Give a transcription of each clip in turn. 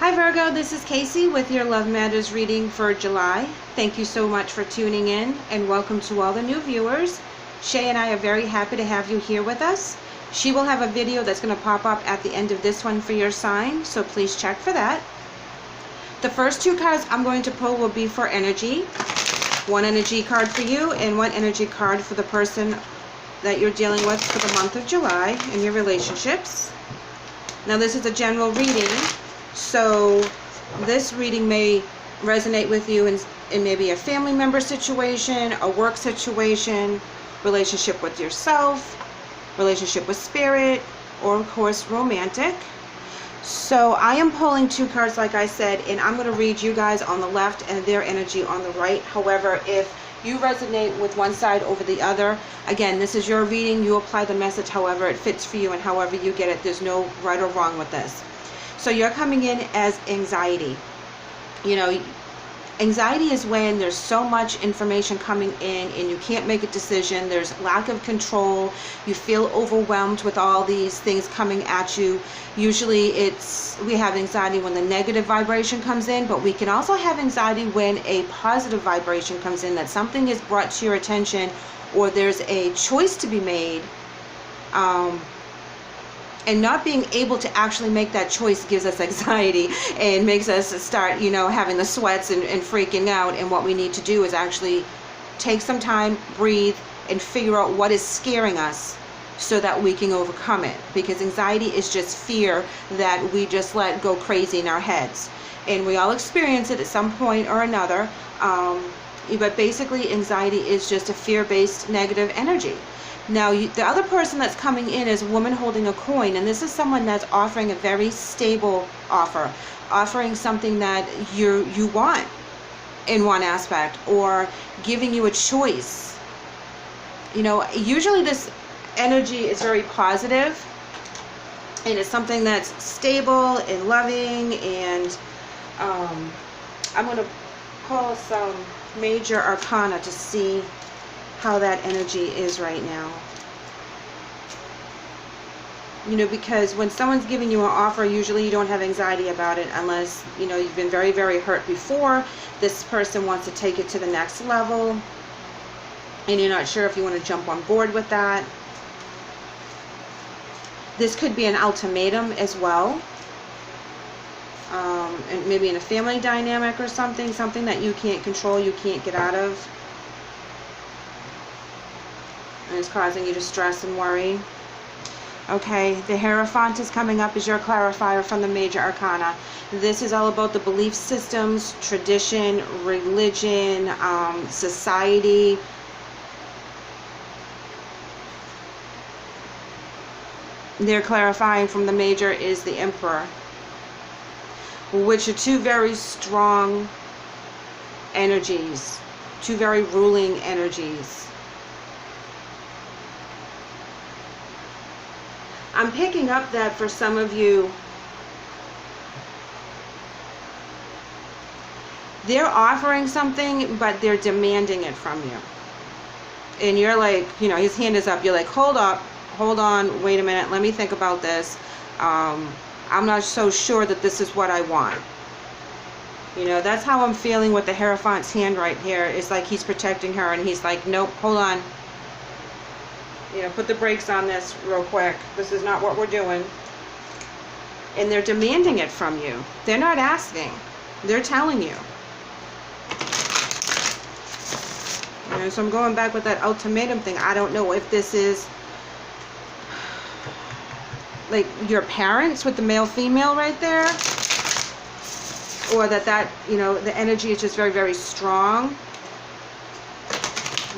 Hi Virgo, this is KACEE with your Love Matters reading for July. Thank you so much for tuning in and welcome to all the new viewers. SHAE and I are very happy to have you here with us. She will have a video that's going to pop up at the end of this one for your sign, so please check for that. The first two cards I'm going to pull will be for energy. One energy card for you and one energy card for the person that you're dealing with for the month of July in your relationships. Now this is a general reading, so this reading may resonate with you in maybe a family member situation, a work situation, relationship with yourself, relationship with spirit, or of course romantic. So I am pulling two cards like I said, and I'm going to read you guys on the left and their energy on the right. However, if you resonate with one side over the other, again, this is your reading. You apply the message however it fits for you and however you get it. There's no right or wrong with this. So you're coming in as anxiety. You know, anxiety is when there's so much information coming in and you can't make a decision. There's lack of control. You feel overwhelmed with all these things coming at you. Usually we have anxiety when the negative vibration comes in, but we can also have anxiety when a positive vibration comes in, that something is brought to your attention or there's a choice to be made. And not being able to actually make that choice gives us anxiety and makes us start, you know, having the sweats and freaking out. And what we need to do is actually take some time, breathe, and figure out what is scaring us so that we can overcome it. Because anxiety is just fear that we just let go crazy in our heads. And we all experience it at some point or another. But basically, anxiety is just a fear-based negative energy. Now, the other person that's coming in is a woman holding a coin, and this is someone that's offering a very stable offer, offering something that you want in one aspect, or giving you a choice. You know, usually this energy is very positive, and it's something that's stable and loving, and I'm going to pull some major arcana to see how that energy is right now. You know, because when someone's giving you an offer, usually you don't have anxiety about it unless, you know, you've been very, very hurt before. This person wants to take it to the next level, and you're not sure if you want to jump on board with that. This could be an ultimatum as well. And maybe in a family dynamic or something that you can't control, you can't get out of. And it's causing you to stress and worry. Okay, the Hierophant is coming up as your clarifier from the Major Arcana. This is all about the belief systems, tradition, religion, society. They're clarifying from the Major is the Emperor, which are two very strong energies, two very ruling energies. I'm picking up that for some of you, they're offering something, but they're demanding it from you. And you're like, you know, his hand is up. You're like, hold up, hold on, wait a minute, let me think about this. I'm not so sure that this is what I want. You know, that's how I'm feeling with the Hierophant's hand right here. It's like he's protecting her, and he's like, nope, hold on. You know, put the brakes on this real quick. This is not what we're doing. And they're demanding it from you. They're not asking. They're telling you. You know, so I'm going back with that ultimatum thing. I don't know if this is like your parents with the male-female right there, or that, you know, the energy is just very, very strong.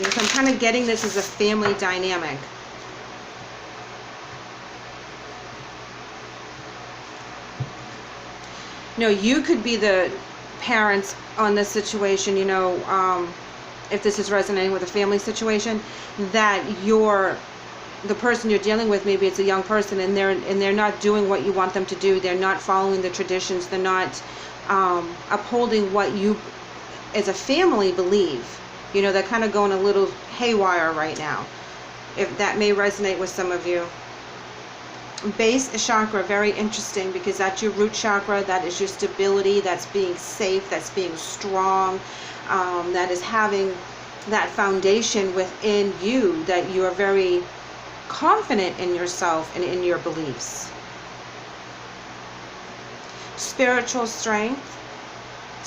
So I'm kind of getting this as a family dynamic. You know, you could be the parents on this situation, you know, if this is resonating with a family situation, that the person you're dealing with, maybe it's a young person, and they're not doing what you want them to do. They're not following the traditions. They're not upholding what you as a family believe. You know, they're kind of going a little haywire right now. If that may resonate with some of you. Base chakra, very interesting, because that's your root chakra. That is your stability. That's being safe. That's being strong. That is having that foundation within you, that you are very confident in yourself and in your beliefs. Spiritual strength.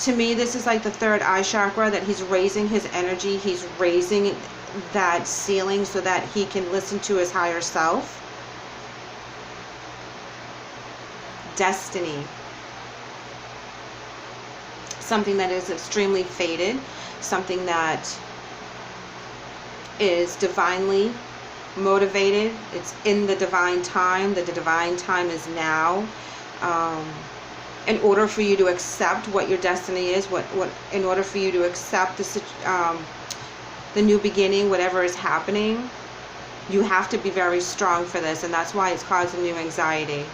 To me, this is like the third eye chakra, that he's raising his energy. He's raising that ceiling so that he can listen to his higher self. Destiny. Something that is extremely fated. Something that is divinely motivated. It's in the divine time. The divine time is now. In order for you to accept what your destiny is, in order for you to accept the new beginning, whatever is happening, you have to be very strong for this, and that's why it's causing you anxiety.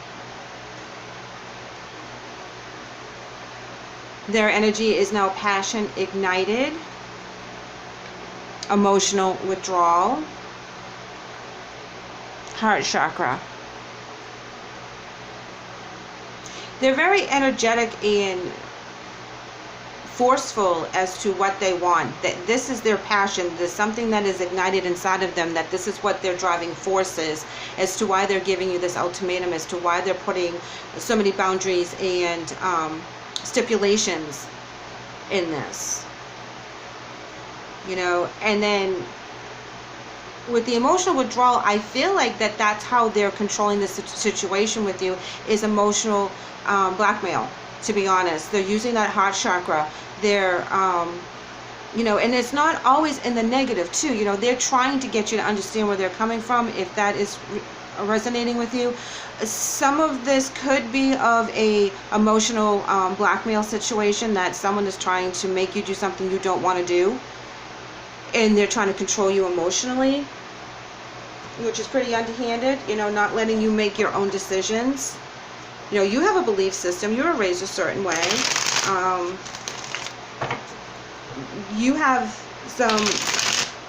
Their energy is now passion ignited, emotional withdrawal, heart chakra. They're very energetic and forceful as to what they want. That this is their passion. There's something that is ignited inside of them, that this is what their driving force is, as to why they're giving you this ultimatum, as to why they're putting so many boundaries and stipulations in this. You know, and then with the emotional withdrawal, I feel like that's how they're controlling the situation with you, is emotional blackmail, to be honest. They're using that heart chakra. They're, you know, and it's not always in the negative too. You know, they're trying to get you to understand where they're coming from, if that is resonating with you. Some of this could be of a emotional blackmail situation, that someone is trying to make you do something you don't want to do, and they're trying to control you emotionally, which is pretty underhanded, you know, not letting you make your own decisions. You know, you have a belief system. You were raised a certain way. You have some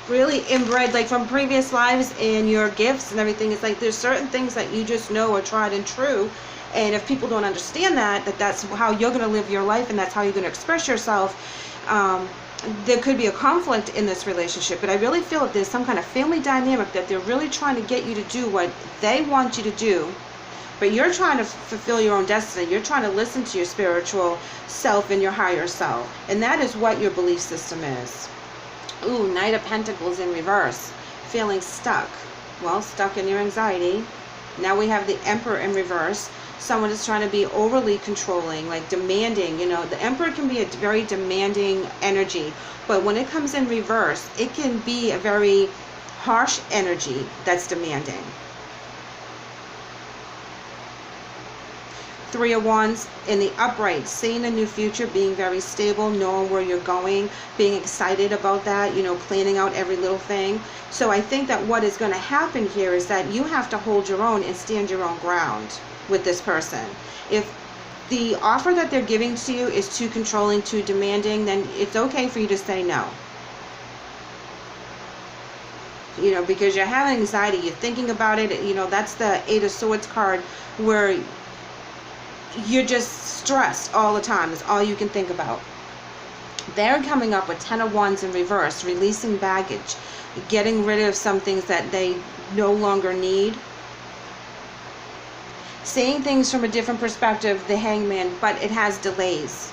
really inbred, like from previous lives, and your gifts and everything. It's like there's certain things that you just know are tried and true. And if people don't understand that's how you're going to live your life, and that's how you're going to express yourself, there could be a conflict in this relationship. But I really feel that there's some kind of family dynamic, that they're really trying to get you to do what they want you to do, but you're trying to fulfill your own destiny. You're trying to listen to your spiritual self and your higher self. And that is what your belief system is. Ooh, Knight of Pentacles in reverse. Feeling stuck. Well, stuck in your anxiety. Now we have the Emperor in reverse. Someone is trying to be overly controlling, like demanding. You know, the Emperor can be a very demanding energy, but when it comes in reverse, it can be a very harsh energy that's demanding. Three of Wands in the upright, seeing a new future, being very stable, knowing where you're going, being excited about that, you know, planning out every little thing. So I think that what is going to happen here is that you have to hold your own and stand your own ground with this person. If the offer that they're giving to you is too controlling, too demanding, then it's okay for you to say no. You know, because you're having anxiety, you're thinking about it. You know, that's the Eight of Swords card, where you're just stressed all the time. It's all you can think about. They're coming up with Ten of Wands in reverse, releasing baggage, getting rid of some things that they no longer need. Seeing things from a different perspective, the Hangman, but it has delays.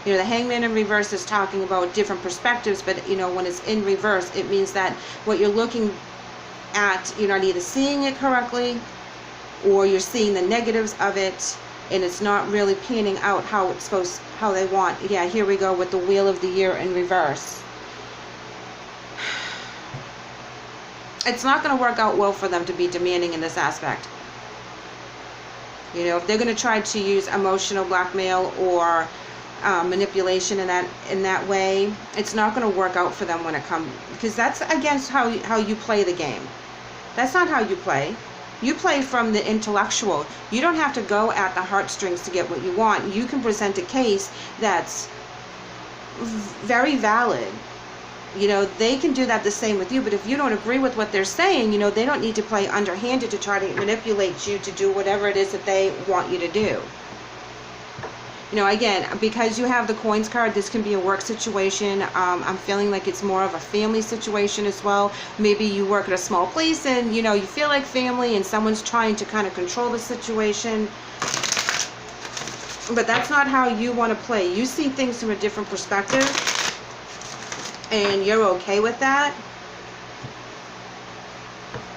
You know, the Hangman in reverse is talking about different perspectives, but, you know, when it's in reverse, it means that what you're looking at, you're not either seeing it correctly, or you're seeing the negatives of it, and it's not really panning out how it's supposed, how they want. Yeah, here we go with the Wheel of the Year in reverse. It's not going to work out well for them to be demanding in this aspect. You know, if they're going to try to use emotional blackmail or manipulation in that way, it's not going to work out for them when it comes, because that's against how you play the game. That's not how you play. You play from the intellectual. You don't have to go at the heartstrings to get what you want. You can present a case that's very valid, You know, they can do that the same with you, but if you don't agree with what they're saying, you know, they don't need to play underhanded to try to manipulate you to do whatever it is that they want you to do. You know, again, because you have the coins card, this can be a work situation. I'm feeling like it's more of a family situation as well. Maybe you work at a small place and, you know, you feel like family and someone's trying to kind of control the situation. But that's not how you want to play. You see things from a different perspective, and you're okay with that.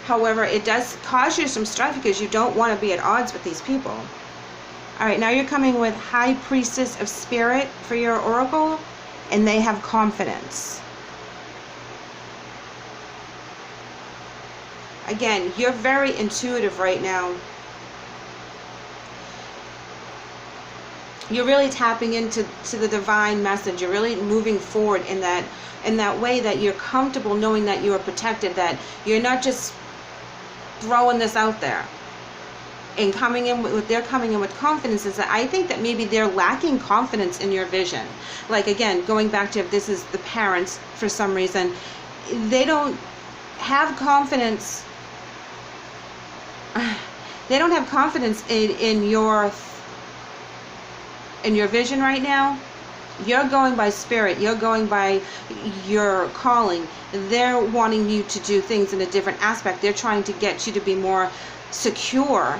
However, it does cause you some strife because you don't want to be at odds with these people. All right, now you're coming with High Priestess of Spirit for your oracle, and they have confidence. Again, you're very intuitive right now. You're really tapping into the divine message. You're really moving forward in that way that you're comfortable knowing that you are protected, that you're not just throwing this out there. And coming in with, they're coming in with confidence is that I think that maybe they're lacking confidence in your vision. Like, again, going back to if this is the parents for some reason, they don't have confidence. They don't have confidence in your vision right now. You're going by spirit. You're going by your calling. They're wanting you to do things in a different aspect. They're trying to get you to be more secure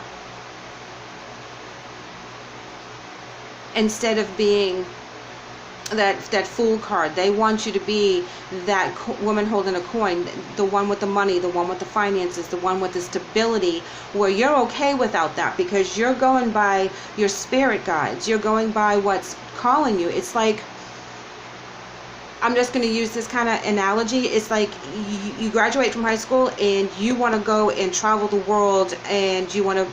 instead of being that fool card. They want you to be that woman holding a coin, the one with the money, the one with the finances, the one with the stability, where you're okay without that because you're going by your spirit guides. You're going by what's calling you. It's like, I'm just going to use this kind of analogy. It's like you graduate from high school and you want to go and travel the world, and you want to,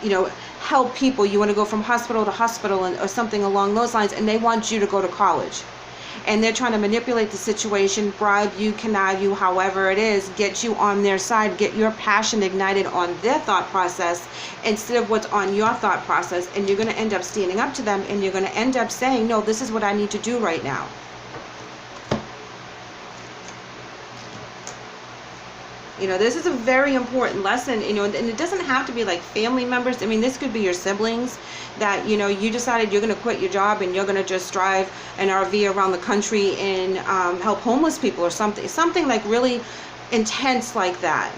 you know, help people. You want to go from hospital to hospital or something along those lines, and they want you to go to college. And they're trying to manipulate the situation, bribe you, connive you, however it is, get you on their side, get your passion ignited on their thought process instead of what's on your thought process. And you're going to end up standing up to them, and you're going to end up saying, no, this is what I need to do right now. You know, this is a very important lesson, you know, and it doesn't have to be like family members. I mean, this could be your siblings that, you know, you decided you're going to quit your job and you're going to just drive an RV around the country and help homeless people or something like really intense like that,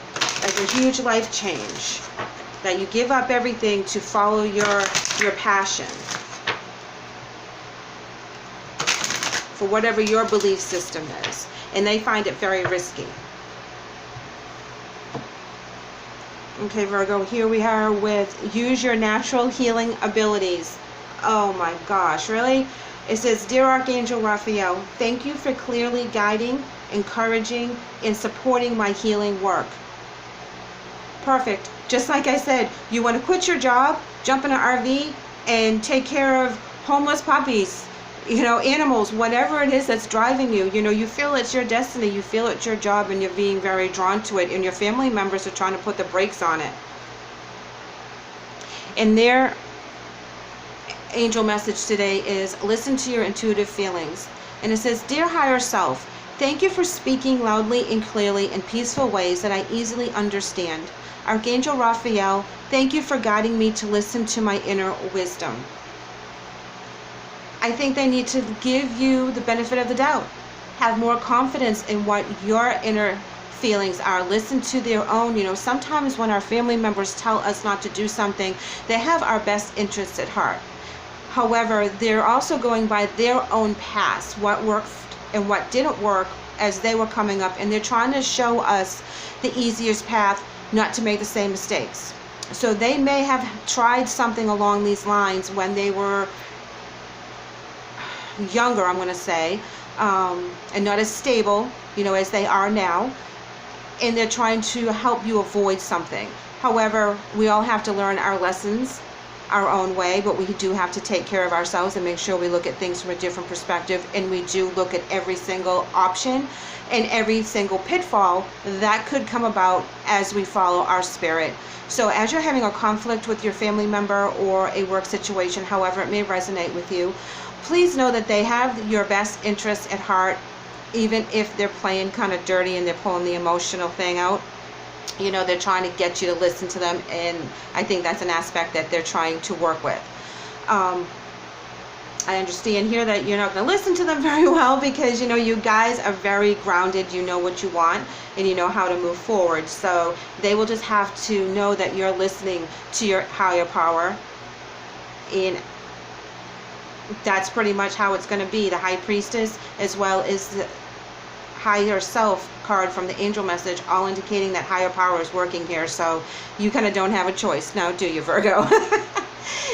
like a huge life change, that you give up everything to follow your passion for whatever your belief system is, and they find it very risky. Okay, Virgo, here we are with use your natural healing abilities. Oh my gosh, really? It says, Dear Archangel Raphael, thank you for clearly guiding, encouraging, and supporting my healing work. Perfect. Just like I said, you want to quit your job, jump in an RV, and take care of homeless puppies, you know, animals, whatever it is that's driving you. You know, you feel it's your destiny, you feel it's your job, and you're being very drawn to it, and your family members are trying to put the brakes on it. And their angel message today is, listen to your intuitive feelings. And it says, Dear Higher Self, thank you for speaking loudly and clearly in peaceful ways that I easily understand. Archangel Raphael, thank you for guiding me to listen to my inner wisdom. I think they need to give you the benefit of the doubt. Have more confidence in what your inner feelings are. Listen to their own. You know, sometimes when our family members tell us not to do something, they have our best interests at heart. However, they're also going by their own past, what worked and what didn't work as they were coming up, and they're trying to show us the easiest path not to make the same mistakes. So they may have tried something along these lines when they were younger, I'm going to say, and not as stable, you know, as they are now, and they're trying to help you avoid something. However, we all have to learn our lessons our own way, but we do have to take care of ourselves and make sure we look at things from a different perspective, and we do look at every single option and every single pitfall that could come about as we follow our spirit. So as you're having a conflict with your family member or a work situation, however it may resonate with you, please know that they have your best interests at heart. even if they're playing kind of dirty and they're pulling the emotional thing out, you know, they're trying to get you to listen to them, and I think that's an aspect that they're trying to work with. I understand here that you're not going to listen to them very well because, you know, you guys are very grounded, you know what you want, and you know how to move forward. So they will just have to know that you're listening to your higher power, and that's pretty much how it's going to be. The High Priestess as well as the Higher Self card from the angel message, all indicating that higher power is working here. So you kind of don't have a choice now, do you, Virgo?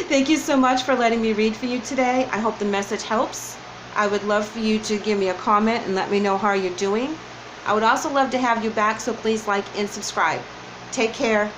Thank you so much for letting me read for you today. I hope the message helps. I would love for you to give me a comment and let me know how you're doing. I would also love to have you back, so please like and subscribe. Take care.